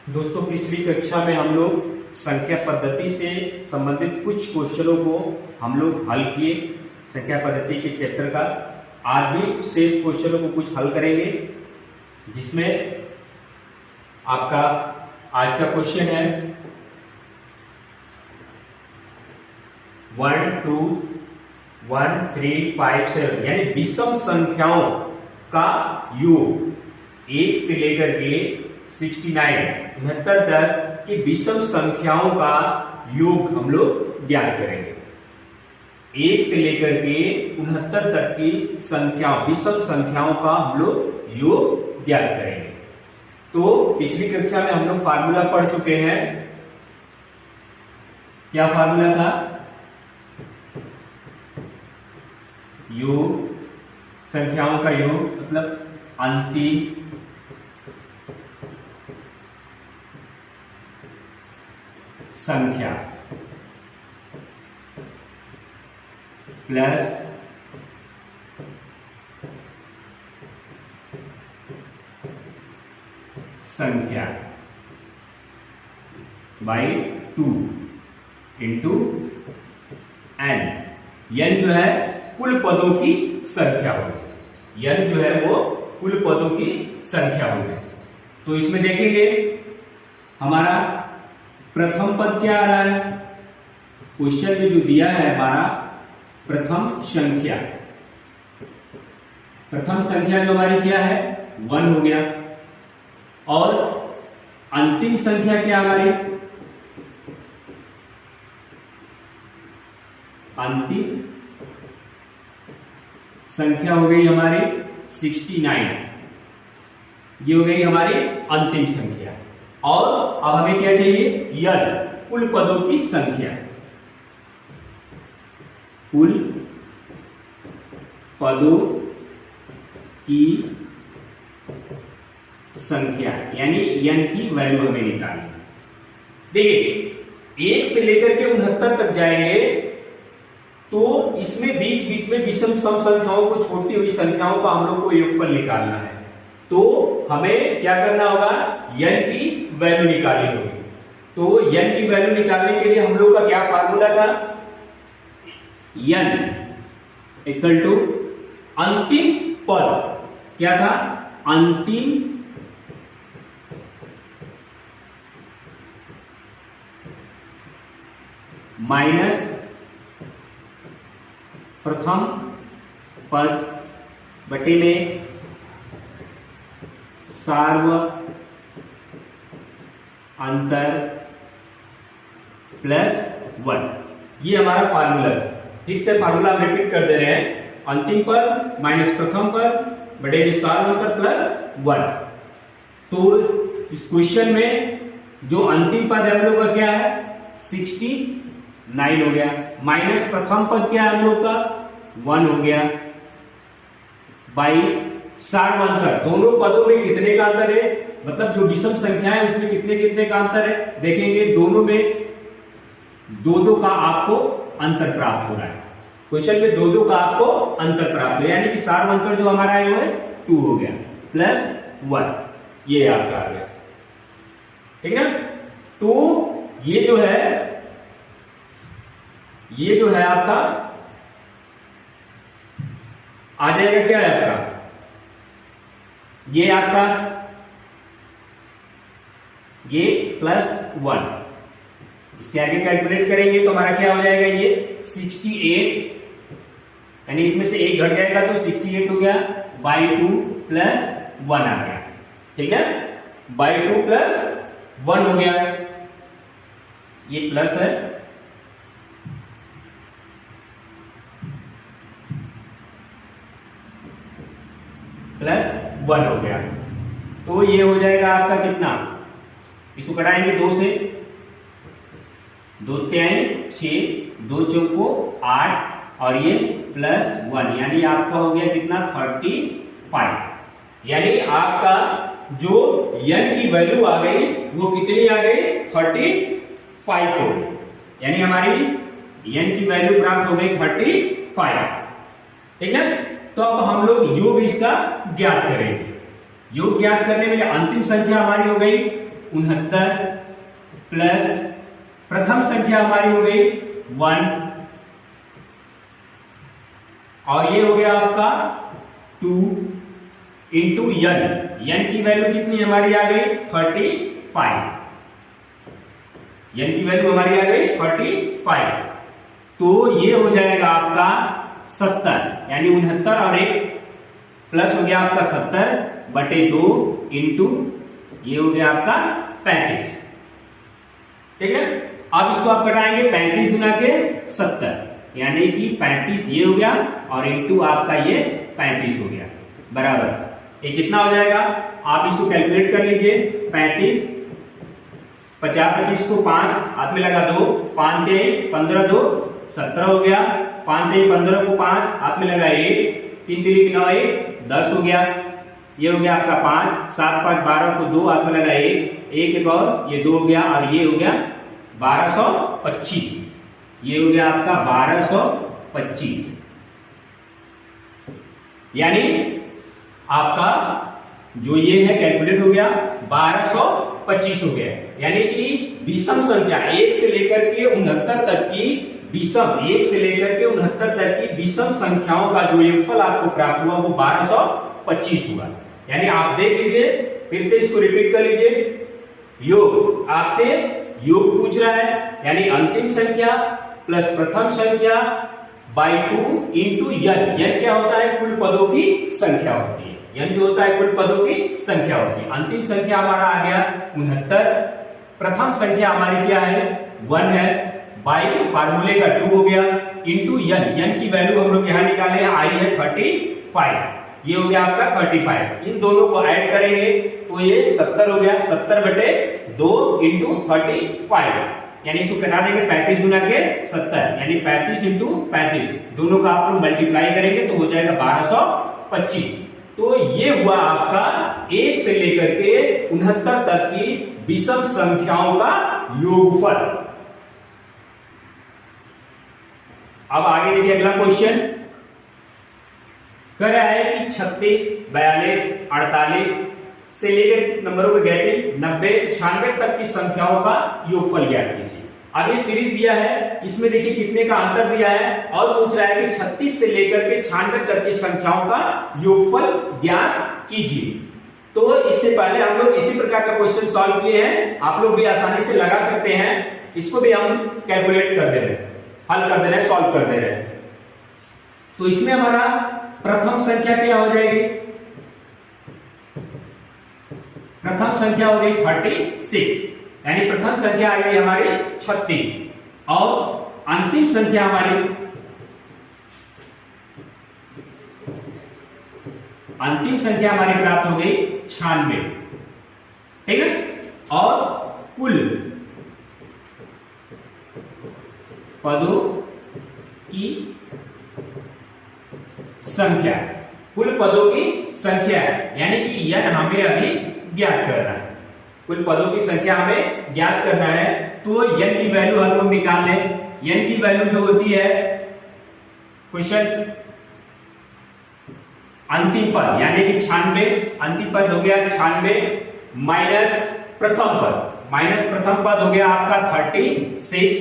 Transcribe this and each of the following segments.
दोस्तों, पिछली कक्षा में हम लोग संख्या पद्धति से संबंधित कुछ क्वेश्चनों को हम लोग हल किए संख्या पद्धति के चैप्टर का। आज भी शेष क्वेश्चनों को कुछ हल करेंगे, जिसमें आपका आज का क्वेश्चन है 1 2 1 3 5 7 यानी विषम संख्याओं का योग 1 से लेकर के 69 तक की विषम संख्याओं का योग हम लोग ज्ञात करेंगे। 1 से लेकर के 69 तक की विषम संख्याओं का हम लोग योग ज्ञात करेंगे। तो पिछली कक्षा में हम लोग फार्मूला पढ़ चुके हैं। क्या फार्मूला था? योग, संख्याओं का योग मतलब अंतिम संख्या प्लस संख्या बाई 2 इंटू एन। एन जो है कुल पदों की संख्या होगी। एन जो है वो कुल पदों की संख्या होगी। तो इसमें देखेंगे हमारा प्रथम पद क्या आ रहा है। क्वेश्चन में जो दिया है हमारा प्रथम संख्या जो हमारी क्या है 1 हो गया। और अंतिम संख्या क्या हमारी, अंतिम संख्या हो गई हमारी 69। ये हो गई हमारी अंतिम संख्या। और अब हमें क्या चाहिए? यन, कुल पदों की संख्या। कुल पदों की संख्या यानी यन की वैल्यू हमें निकालनी। देखिए 1 से लेकर के 69 तक जाएंगे तो इसमें बीच बीच में विषम सम संख्याओं को छोड़ती हुई संख्याओं का हम लोग को योगफल निकालना है। तो हमें क्या करना होगा? यन की वैल्यू निकालनी होगी। तो यन की वैल्यू निकालने के लिए हम लोग का क्या फार्मूला था? यन इक्वल टू अंतिम पद। क्या था? अंतिम माइनस प्रथम पद बटे में सार्व अंतर प्लस 1। ये हमारा फार्मूला है। ठीक से फार्मूला हम रिपीट कर दे रहे हैं। अंतिम पद माइनस प्रथम पद बटे में सार्व अंतर प्लस 1। तो इस क्वेश्चन में जो अंतिम पद है हम लोग का क्या है 69 हो गया। माइनस प्रथम पद क्या है हम लोग का 1 हो गया। बाई सार्व अंतर, दोनों पदों में कितने का अंतर है, मतलब जो विषम संख्या है उसमें कितने कितने का अंतर है। देखेंगे दोनों में 2-2 का आपको अंतर प्राप्त हो रहा है। क्वेश्चन में 2-2 का आपको अंतर प्राप्त हो, यानी कि सार्व अंतर जो हमारा है वो है 2 हो गया प्लस 1। ये आपका आ गया। ठीक है ना। तो ये जो है आपका आ जाएगा। क्या है आपका? ये आपका ये प्लस 1। इसके आगे कैलकुलेट करेंगे तो हमारा क्या हो जाएगा? ये 68 यानी इसमें से 1 घट जाएगा तो 68 हो गया बाई 2 प्लस 1 आ गया। ठीक है, बाई 2 प्लस 1 हो गया। ये प्लस है प्लस 1 हो गया। तो ये हो जाएगा आपका कितना? इसको कटाएंगे 2 से, 2 3 6, 2 चौको 8 और ये प्लस 1 यानी आपका हो गया कितना 35। यानी आपका जो n की वैल्यू आ गई वो कितनी आ गई 35 हो गई। यानी हमारी n की वैल्यू प्राप्त हो गई 35। ठीक है। तो अब हम लोग योग इसका ज्ञात करेंगे। योग ज्ञात करने में अंतिम संख्या हमारी हो गई 69 प्लस प्रथम संख्या हमारी हो गई 1 और ये हो गया आपका 2 इंटू n की वैल्यू कितनी हमारी आ गई 35। n की वैल्यू हमारी आ गई 35, तो ये हो जाएगा आपका 70, यानी 69 और 1 प्लस हो गया आपका 70/2 इंटू ये हो गया आपका 35। ठीक है, अब इसको आप घटाएंगे 35 गुना के 70, यानी कि 35 ये हो गया और इंटू आपका ये 35 हो गया, बराबर ये कितना हो जाएगा, आप इसको कैलकुलेट कर लीजिए। 35 50 25 को 5 हाथ में लगा 2 5 ते 15 2 17 हो गया, 5 ते 15 को 5 हाथ में लगा 1 3 3 9 1 10 हो गया, ये हो गया आपका 5 7 5 12 को 2 हाथ में लगा 1 1 और ये 2 हो गया और ये हो गया 1225, ये हो गया आपका 1225, यानी आपका जो ये है कैलकुलेट हो गया 1225 हो गया, यानी कि विषम संख्या 1 से लेकर के 69 तक की विषम 1 से लेकर के 69 तक की विषम संख्याओं का जो योगफल आपको प्राप्त हुआ वो 1225 हुआ। यानी आप देख लीजिए, फिर से इसको रिपीट कर लीजिए, योग आपसे योग पूछ रहा है, यानी अंतिम संख्या प्लस प्रथम संख्या बाई 2 इंटू n क्या होता है, कुल पदों की संख्या होती है, n जो होता है कुल पदों की संख्या होती है। अंतिम संख्या हमारा आ गया 69, प्रथम संख्या हमारी क्या है 1 है, बाई फार्मूले का 2 हो गया इंटू n की वैल्यू हम लोग यहां निकाले हैं, आई है 35, ये हो गया आपका 35, इन दोनों को ऐड करेंगे तो ये 70 हो गया, 70/2 इंटू 35, यानी इसको कटा देंगे 35 गुना के 70, यानी 35 इंटू 35, दोनों का आप लोग मल्टीप्लाई करेंगे तो हो जाएगा 1225। तो ये हुआ आपका 1 से लेकर के 69 तक की विषम संख्याओं का योगफल। अब आगे देखिए अगला क्वेश्चन कह रहा है कि 36 42 48 से लेकर नंबरों के गैपिंग 90 96 तक की संख्याओं का योगफल ज्ञात कीजिए। अब ये सीरीज दिया है, इसमें देखिए कितने का अंतर दिया है और पूछ रहा है कि 36 से लेकर के 96 तक की संख्याओं का योगफल ज्ञात कीजिए। तो इससे पहले हम लोग इसी प्रकार का क्वेश्चन सॉल्व किए हैं, आप लोग भी आसानी से लगा सकते हैं, इसको भी हम कैलकुलेट कर दे रहे हैं, हल कर दे रहे हैं, सॉल्व कर दे रहे हैं। तो इसमें हमारा प्रथम संख्या क्या हो जाएगी, प्रथम संख्या हो गई 36, यानी प्रथम संख्या आ गई हमारी 36 और अंतिम संख्या हमारी प्राप्त हो गई 96, ठीक है, और कुल पदों की संख्या, कुल पदों की संख्या है, यानी कि n हमें अभी ज्ञात करना है, कुल पदों की संख्या हमें ज्ञात करना है। तो n की वैल्यू हम लोग निकाल लें, n की वैल्यू जो होती है क्वेश्चन अंतिम पद यानी कि 96, अंतिम पद हो गया 96 माइनस प्रथम पद हो गया आपका 36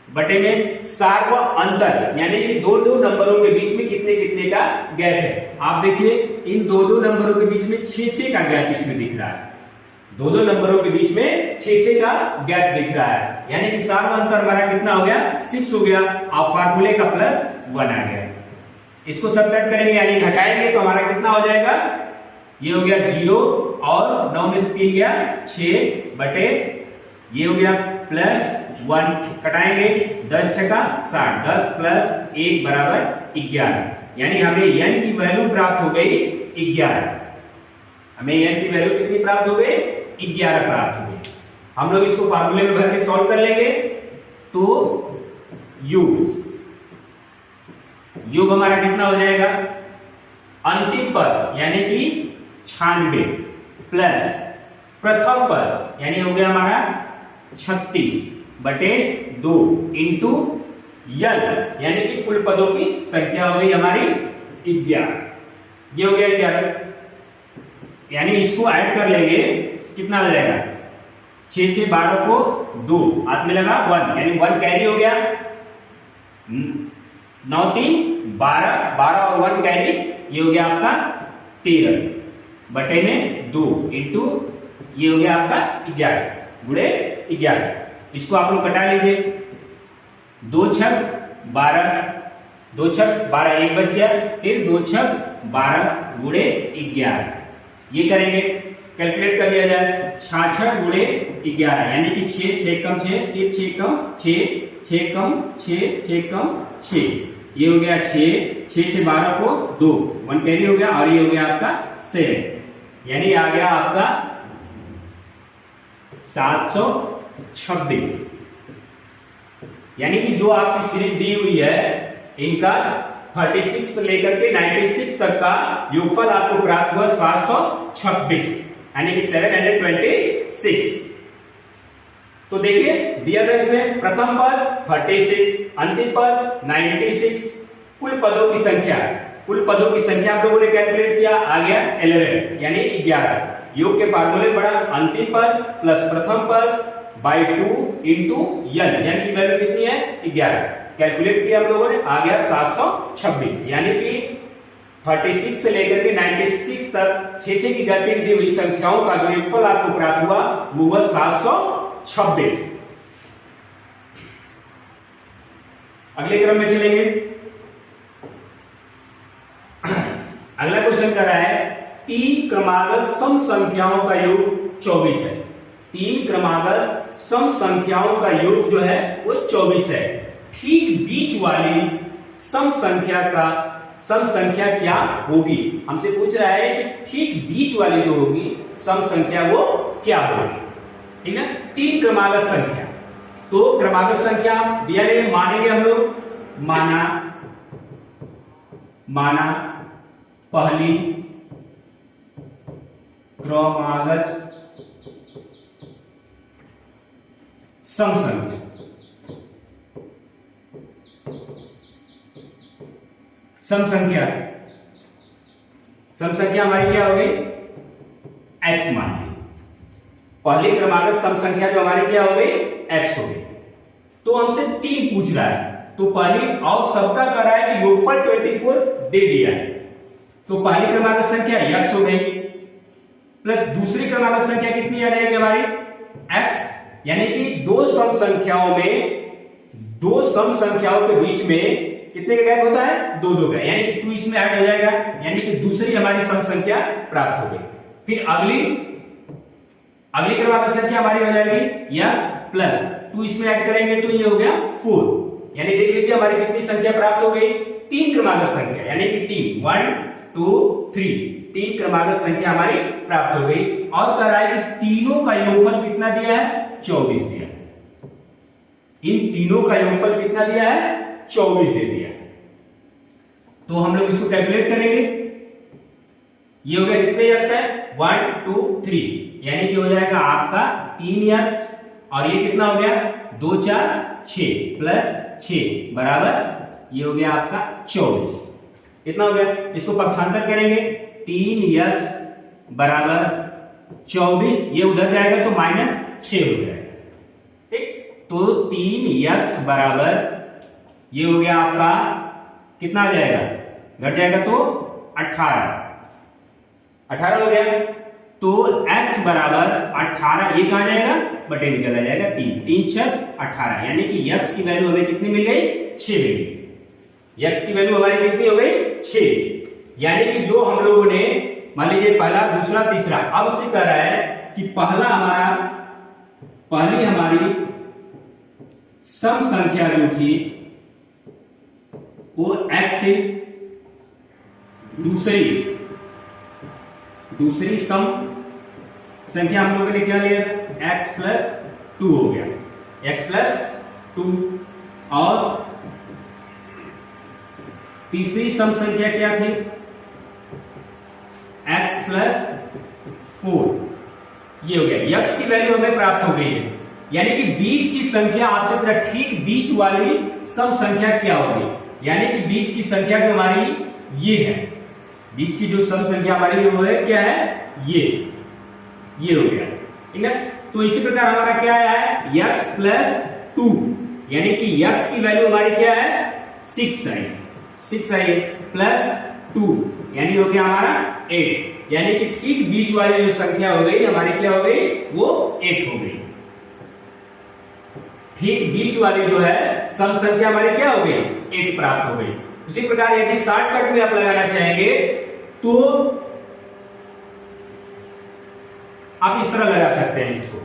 बटे में सार्व अंतर, यानी कि दो नंबरों के बीच में कितने कितने का गैप है। आप देखिए इन दो नंबरों के बीच में 6 का गैप इसमें दिख रहा है, दो नंबरों के बीच में 6 का गैप दिख रहा है, यानी कि सार्व अंतर हमारा कितना हो गया 6 हो गया, आप फार्मूले का +1 आ गया। इसको सब्ट्रैक्ट करेंगे यानी घटाएंगे तो हमारा कितना हो जाएगा, ये हो गया 0 और 9 में से 3 गया 6 बटे ये हो गया +1, कटाएंगे 10 छका 60, 10 + 1 = 11, यानी हमें n की वैल्यू प्राप्त हो गई 11, हमें n की वैल्यू कितनी प्राप्त हो गई 11 प्राप्त हो गई। हम लोग इसको फार्मूले में भर के सॉल्व कर लेंगे तो योग हमारा कितना हो जाएगा, अंतिम पद यानी कि 96 प्लस प्रथम पद यानी हो गया हमारा 36/2 इंटू n यानी कि कुल पदों की संख्या हो गई हमारी 11, ये हो गया 11, यानी इसको ऐड कर लेंगे कितना आ जाएगा 6 6 12 को 2, हाथ में लगा 1, यानी 1 कैरी हो गया। 9 3 12, 12 और 1 कैरी, ये हो गया आपका 13 बटे में 2 इंटू ये हो गया आपका 11 गुणे 11। इसको आप लोग घटा लीजिए। 2 छक 12, 2 छक 12, 1 बच गया, फिर 2 छक 12 गुणे 11, ये करेंगे, कैलकुलेट कर लिया जाए। 66 गुणे 11, यानी कि 6 6 कम 6, फिर 6 कम 6 6 कम 6 6 कम 6, ये हो गया 6 6 6 12 को 2, 1 कैरी हो गया, और ये हो गया आपका 7, यानी आ गया आपका 726। यानी कि जो आपकी सीरीज दी हुई है इनका 36 से लेकर के 96 तक का योगफल आपको प्राप्त हुआ 726, यानी कि 726। तो देखिए दिया था इसमें प्रथम पद 36, अंतिम पद 96, कुल पदों की संख्या, कुल पदों की संख्या आप लोगों ने कैलकुलेट किया, आ गया 11, यानी 11। योग के फार्मूले पढ़ा, अंतिम पद प्लस प्रथम पद बाई 2 इंटू n की वैल्यू कितनी है 11, कैलकुलेट किया हम लोगों ने, आ गया 726, यानी कि 36 से लेकर के 96 तक 6 की गैपिंग दी हुई संख्याओं का जो योगफल आपको प्राप्त हुआ वो हुआ 726। अगले क्रम में चलेंगे। अगला क्वेश्चन कर रहा है 3 क्रमागत सम संख्याओं का योग 24 है। 3 क्रमागत सम संख्याओं का योग जो है वो 24 है। ठीक बीच वाली सम संख्या क्या होगी? हमसे पूछ रहा है कि ठीक बीच वाली जो होगी सम संख्या वो क्या होगी, ठीक है। 3 क्रमागत संख्या, तो क्रमागत संख्या दिया नहीं, मानेंगे हम लोग, माना पहली क्रमागत सम संख्या, सम संख्या हमारी क्या हो गई x मान ली। पहली क्रमागत सम संख्या जो हमारी क्या हो गई x हो गई। तो हमसे 3 पूछ रहा है, तो पहली और सबका कर रहा है कि योगफल 24 दे दिया है, तो पहली क्रमागत संख्या x हो गई, प्लस दूसरी क्रमागत संख्या कितनी आ जाएगी हमारी x, यानी कि दो सम संख्याओं के बीच में कितने का गैप होता है 2 का, यानी कि 2 इसमें ऐड हो जाएगा, यानी कि दूसरी हमारी सम संख्या प्राप्त हो गई। फिर अगली क्रमागत संख्या हमारी हो जाएगी x प्लस 2 इसमें ऐड करेंगे तो ये हो गया 4, यानी देख लीजिए हमारी कितनी संख्या प्राप्त हो गई 3 क्रमागत संख्या, यानी कि 3 1 2 3 3 क्रमागत संख्या हमारी प्राप्त हो गई। और कह रहा है कि तीनों का योगफल कितना दिया है 24 दिया है। इन तीनों का योगफल कितना दिया है 24 दे दिया। तो हम लोग इसको कैलकुलेट करेंगे। ये हो गया कितने x है 1 2 3, यानी कि हो जाएगा आपका 3x, और ये कितना हो गया 2 4 6 प्लस 6 बराबर ये हो गया आपका 24। कितना हो गया, इसको पक्षांतर करेंगे, 3x बराबर 24, ये उधर जाएगा तो -6 हो जाएगा, ठीक। तो 3x बराबर ये हो गया आपका कितना आ जाएगा, घट जाएगा तो 18 हो गया। तो x बराबर 18, ये कहां जाएगा बटे में चला जाएगा 3 3 6 18, यानी कि x की वैल्यू हमें कितनी मिल गई 6 मिल गई। x की वैल्यू हमारी कितनी हो गई 6, यानी कि जो हम लोगों ने मान लीजिए पहला दूसरा तीसरा, अब से कह रहा है कि पहली हमारी सम संख्या जो थी वो x थी, दूसरी सम संख्या हम लोगों ने क्या लिया x प्लस 2 हो गया, x प्लस 2, और तीसरी सम संख्या क्या थी x प्लस 4, ये हो गया। x की वैल्यू हमें प्राप्त हो गई है, यानी कि बीच की संख्या आपसे पूरा ठीक बीच वाली सम संख्या क्या होगी, यानी कि बीच की संख्या जो हमारी ये है, बीच की जो सम संख्या हमारी वो है क्या है ये हो गया। ठीक है। तो इसी प्रकार हमारा क्या आया है x प्लस 2, यानी कि x की वैल्यू हमारी क्या है 6 आई, 6 आई प्लस 2 यानी हो गया हमारा 8, यानी कि ठीक बीच वाली जो संख्या हो गई हमारी क्या हो गई वो 8 हो गई। ठीक बीच वाली जो है सम संख्या हमारी क्या हो गई 8 प्राप्त हो गई। उसी प्रकार यदि शॉर्टकट में आप लगाना चाहेंगे तो आप इस तरह लगा सकते हैं इसको,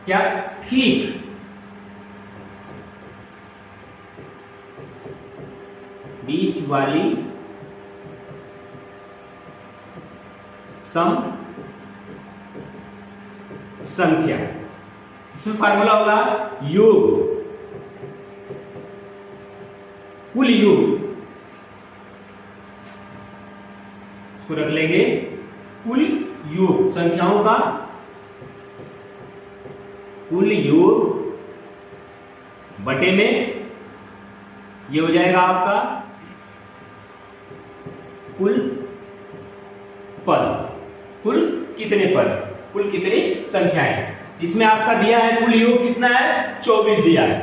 क्या ठीक बीच वाली सम संख्या, इसमें फार्मूला होगा योग, कुल योग, इसको रख लेंगे कुल योग संख्याओं का कुल योग बटे में ये हो जाएगा आपका कुल पद, कुल कितने पद, कुल कितनी संख्याएं। इसमें आपका दिया है कुल योग कितना है 24 दिया है,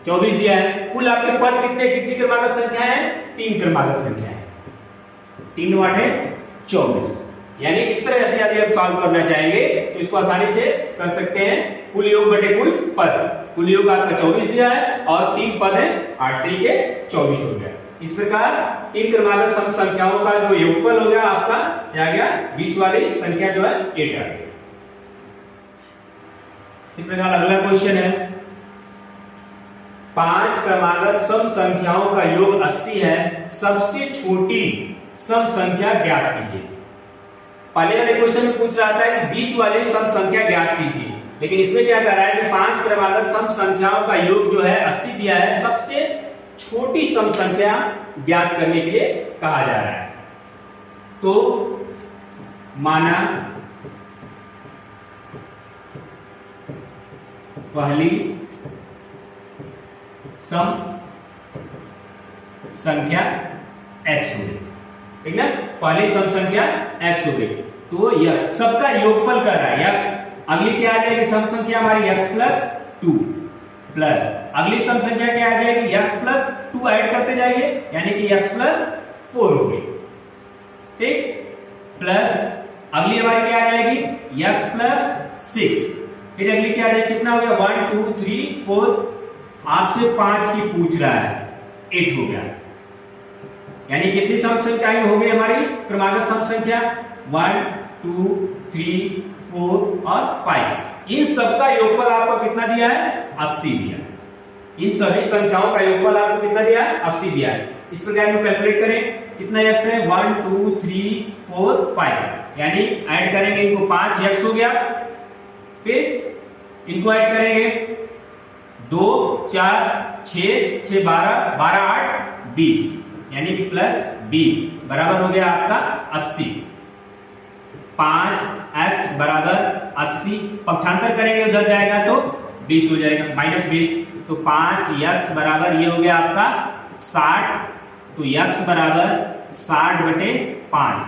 24 दिया है। कुल आपके पद कितने, कितनी क्रमागत संख्या है 3 क्रमागत संख्या है, 3 8 है 24। यानी इस तरह से यदि आप सॉल्व करना चाहेंगे तो इसको आसानी से कर सकते हैं, कुल योग बटे कुल पद, कुल योग आपका 24 दिया है और 3 पद है 8 3 के 24 हो गया। इस प्रकार 3 क्रमागत सम संख्याओं का जो योगफल हो गया आपका आ गया, बीच वाली संख्या जो है 8 आ गई। इसी प्रकार अगला क्वेश्चन है 5 क्रमागत सम संख्याओं का योग 80 है, सबसे छोटी सम संख्या ज्ञात कीजिए। पहले वाले क्वेश्चन में पूछ रहा था कि बीच वाली सम संख्या ज्ञात कीजिए, लेकिन इसमें क्या कर रहा है कि 5 क्रमागत सम संख्याओं का योग जो है 80 दिया है, सबसे छोटी सम संख्या ज्ञात करने के लिए कहा जा रहा है। तो माना पहली सम संख्या x हो गई, ठीक ना, पहली सम संख्या x हो गई, तो x सबका योगफल कर रहा है x। अगली क्या आ जाएगी सम संख्या हमारी x प्लस 2 प्लस अगली सम संख्या क्या आ जाएगी x प्लस 2 ऐड करते जाइए, यानी कि x प्लस 4 हो गई, ठीक, प्लस अगली हमारी क्या आ जाएगी x प्लस 6, फिर अगली क्या आ जाएगी, कितना हो गया 1 2 3 4, आपसे 5 की पूछ रहा है 8 हो गया, यानी कितनी सम संख्याएं हो गई हमारी क्रमागत सम संख्या 1 2 3 4 और 5। इन सबका योगफल आपको कितना दिया है 80 दिया, इन सभी संख्याओं का योगफल आपको कितना दिया है 80 दिया है। इस प्रकार में कैलकुलेट करें कितना x है 1 2 3 4 5, यानी ऐड करेंगे इनको 5x हो गया, फिर इनको ऐड करेंगे 2 4 6 6 12 12 8 20, यानी कि प्लस 20 बराबर हो गया आपका 80। 5x बराबर 80, पक्षांतर करेंगे उधर जाएगा तो 20 हो जाएगा माइनस 20, तो 5x बराबर ये हो गया आपका 60, तो x बराबर 60 बटे 5,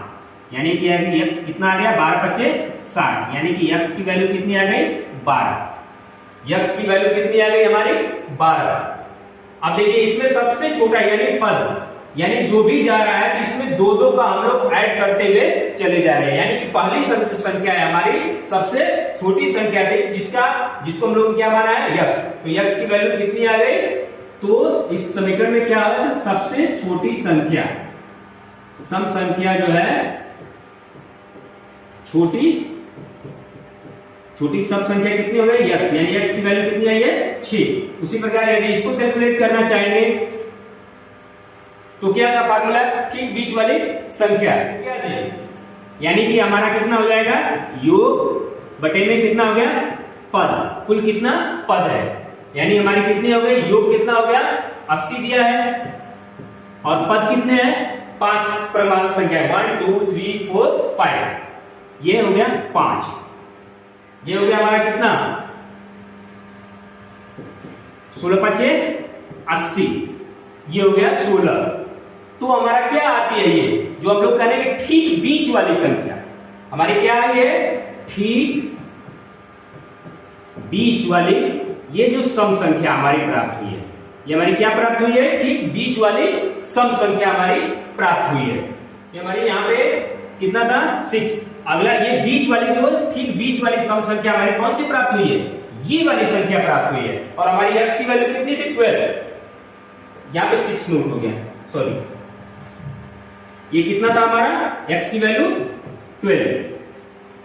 यानी कि ये कितना आ गया 12 बचे 60, यानी कि x की वैल्यू कितनी आ गई 12, x की वैल्यू कितनी आ गई हमारी 12। अब देखिए इसमें सबसे छोटा यानी पद, यानी जो भी जा रहा है तो इसमें दो दो का हम लोग ऐड करते हुए चले जा रहे हैं, यानी कि पहली संख्या है हमारी सबसे छोटी संख्या थी जिसको हम लोग क्या माना है x, तो x की वैल्यू कितनी आ गई, तो इस समीकरण में क्या है सबसे छोटी संख्या, सम संख्या जो है छोटी सब संख्या कितनी हो गई x, यानी x की वैल्यू कितनी आई है 6। उसी प्रकार यदि इसको कैलकुलेट करना चाहेंगे तो क्या था फार्मूला, ठीक बीच वाली संख्या क्या दी, यानी कि हमारा कितना हो जाएगा योग बटे में कितना हो गया पद, कुल कितना पद है, यानी हमारी कितनी हो गई योग कितना हो गया 80 दिया है और पद कितने हैं 5 क्रमांक संख्या 1 2 3 4 5, ये हो गया 5, ये हो गया हमारा कितना 16 5 80, ये हो गया 16। तो हमारा क्या आती है ये जो हम लोग करेंगे ठीक बीच वाली संख्या, हमारी क्या है ये ठीक बीच वाली ये जो सम संख्या हमारी प्राप्त हुई है, ये हमारी क्या प्राप्त हुई है? ठीक बीच वाली सम संख्या हमारी प्राप्त हुई है। ये हमारी यहाँ पे कितना था? 6। अगला ये बीच वाली जो ठीक बीच वाली सम संख्या हमारी कौन सी प्राप्त हुई है? ये वाली संख्या प्राप्त हुई है। और हमारी x की वैल्यू कितनी थी? 12। यहाँ पे 6 नोट हो गया, सॉरी, ये कितना था हमारा? x की वैल्यू 12।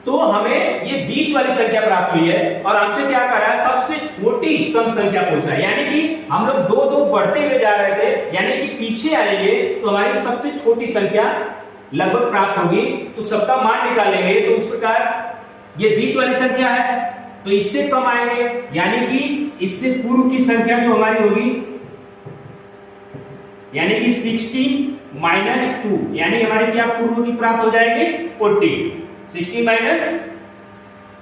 तो हमें ये बीच वाली संख्या प्राप्त हुई है और हमसे क्या कर रहा है? सबसे छोटी सम संख्या पूछ रहा है। यानी कि हम लोग 2-2 बढ़ते हुए जा रहे थे, यानी कि पीछे आएंगे तो हमारी सबसे छोटी संख्या लगभग प्राप्त होगी, तो सबका मान निकालेंगे। तो उस प्रकार ये बीच वाली संख्या है तो इससे कम आएंगे, यानी कि इससे पूर्व की संख्या जो हमारी होगी, यानी कि 16 माइनस 2, यानी हमारी क्या पूर्व की प्राप्त हो जाएगी? 40। 16 माइनस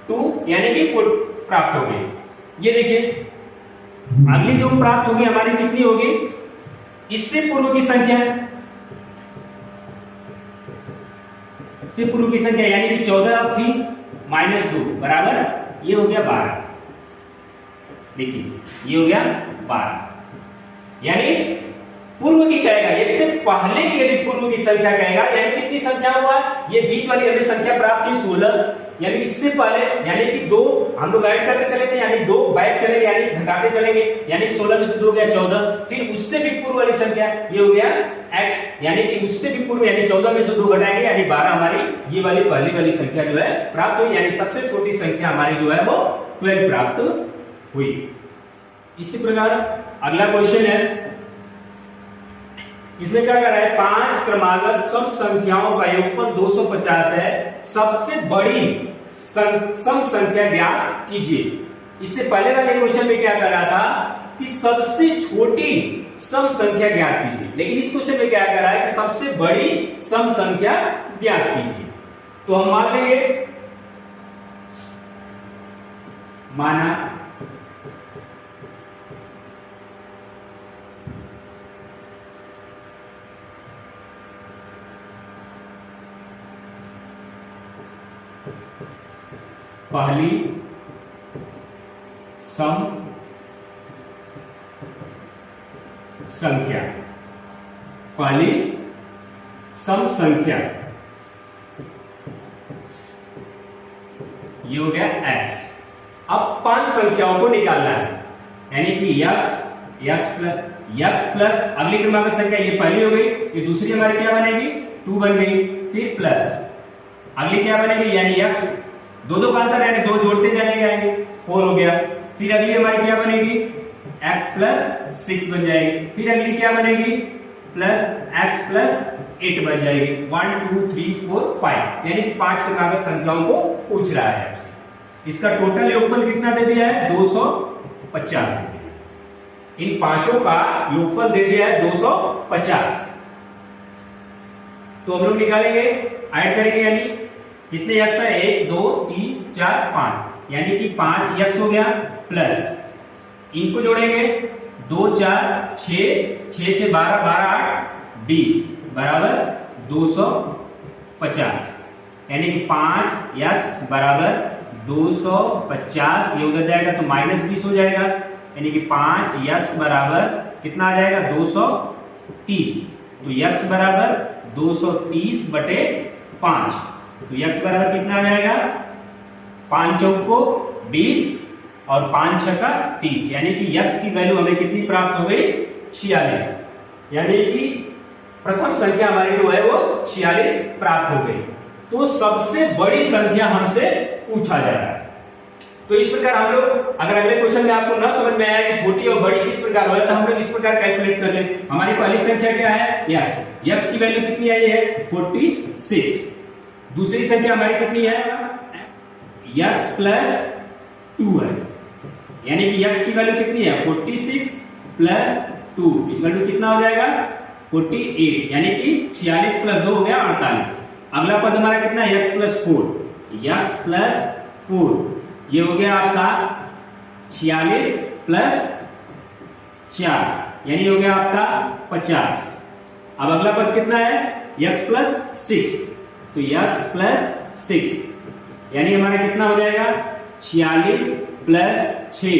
2 यानी कि 4 प्राप्त होगी। ये देखिए अगली जो प्राप्त होगी हमारी कितनी होगी? इससे पूर्व की संख्या, इससे पूर्व की संख्या यानी कि 14 थी माइनस 2 बराबर ये हो गया 12। देखिए ये हो गया 12, यानी पूर्व की कहेगा, इससे पहले की यदि पूर्व की संख्या कहेगा, यानी कितनी संख्या हुआ? ये बीच वाली हमें संख्या प्राप्त हुई 16, यानी इससे पहले, यानी कि 2 हम लोग ऐड करते चले थे, यानी 2 बैक चलेंगे, यानी घटाते चलेंगे, यानी कि 16 में से 2 गया 14। फिर उससे भी पूर्व वाली संख्या ये हो गया x, यानी कि उससे भी पूर्व, यानी 14 में से 2 घटाएंगे, यानी 12 हमारी ये वाली पहली वाली संख्या जो है प्राप्त हुई, यानी सबसे छोटी संख्या हमारी जो है वो 12 प्राप्त हुई। इसी प्रकार अगला क्वेश्चन है, इसमें क्या कर रहा है? 5 क्रमागत सम संख्याओं का योगफल 250 है, सबसे बड़ी सम संख्या ज्ञात कीजिए। इससे पहले वाले क्वेश्चन में क्या कर रहा था कि सबसे छोटी सम संख्या ज्ञात कीजिए, लेकिन इस क्वेश्चन में क्या कर रहा है कि सबसे बड़ी सम संख्या ज्ञात कीजिए। तो हम मान लेंगे, माना पहली सम संख्या, पहली सम संख्या ये हो गया x। अब 5 संख्याओं को निकालना है, यानी कि x प्लस अगली क्रमागत संख्या ये पहली हो गई, ये दूसरी हमारी क्या बनेगी? 2 बन गई, फिर प्लस अगली क्या बनेगी? यानी x, 2 का अंतर यानी 2 जोड़ते चले जाएंगे, 4 हो गया। फिर अगली हमारी क्या बनेगी? x प्लस 6 बन जाएगी। फिर अगली क्या बनेगी? प्लस x प्लस 8 बन जाएगी। 1 2 3 4 5, यानी कि 5 क्रमागत संख्याओं को पूछ रहा है आपसे। इसका टोटल योगफल कितना दे दिया है? 250। इन पांचों का योगफल दे दिया है 250। तो हम लोग निकालेंगे, ऐड करेंगे, यानी कितने x है? 1 2 3 4 5, यानी कि 5x हो गया, प्लस इनको जोड़ेंगे 2 4 6 6 6 12 12 8 20 बराबर 250, यानी कि 5x बराबर 250। ये उधर जाएगा तो -20 हो जाएगा, यानी कि 5x बराबर कितना आ जाएगा? 230। तो x बराबर 230 बटे 5, तो x बराबर कितना आ जाएगा? 5 चौक को 20 और 5 छक्का 30, यानी कि x की वैल्यू हमें कितनी प्राप्त हो गई? 46, यानी कि प्रथम संख्या हमारी जो है वो 46 प्राप्त हो गई। तो सबसे बड़ी संख्या हमसे पूछा जा रहा है। तो इस प्रकार हम लोग, अगर अगले क्वेश्चन में आपको ना समझ में आया कि छोटी और बड़ी किस प्रकार हो, तो हम लोग इस प्रकार कैलकुलेट कर ले। हमारी पहली संख्या क्या है? x की वैल्यू कितनी आई है? 46। दूसरी संख्या हमारी कितनी है? x प्लस 2 है, यानी कि x की वैल्यू कितनी है? 46 प्लस 2 इक्वल कितना हो जाएगा? 48, यानी कि 46 प्लस 2 हो गया 48। अगला पद हमारा कितना है? x प्लस 4, x प्लस 4 ये हो गया आपका 46 प्लस 4, यानी हो गया आपका 50। अब अगला पद कितना है? x प्लस 6, तो x प्लस 6 यानी हमारा कितना हो जाएगा 46 प्लस 6,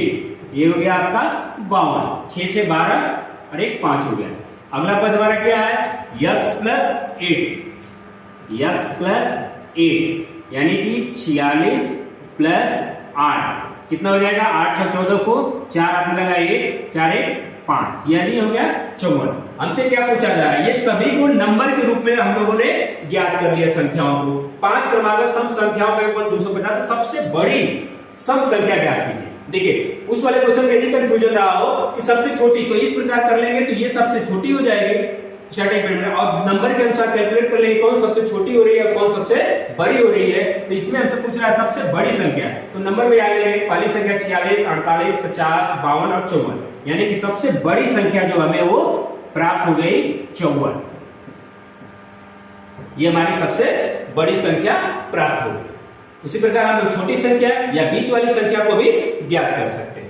ये हो गया आपका 52, 6 6 12 और एक 5 हो गया। अगला पद हमारा क्या है x प्लस 8, x प्लस 8 यानी कि 46 प्लस 8 कितना हो जाएगा 8 6 14 को 4 आपने लगा 1 4 1 5, यानी हो गया 54। हमसे क्या पूछा जा रहा है, ये सभी को नंबर के रूप में हम लोगों ने ज्ञात कर लिया संख्याओं को। 5 क्रमागत सम संख्याओं का योग 250, सबसे बड़ी सम संख्या ज्ञात कीजिए। देखिए उस वाले क्वेश्चन में यदि कंफ्यूजन रहा हो कि सबसे छोटी, तो इस प्रकार कर लेंगे तो ये सबसे छोटी हो जाएगी स्टार्टिंग पॉइंट में, और नंबर के अनुसार कैलकुलेट कर लेंगे कौन सबसे छोटी हो रही है कौन सबसे बड़ी हो रही है। तो इसमें हमसे पूछ रहा है सबसे बड़ी संख्या, तो नंबर में आएंगे पहली संख्या 46 48 50 52 और 54, यानी कि सबसे बड़ी संख्या जो हमें वो प्राप्त हो गई 54, ये हमारी सबसे बड़ी संख्या प्राप्त हो गई। उसी प्रकार हम लोग छोटी संख्या या बीच वाली संख्या को भी ज्ञात कर सकते हैं।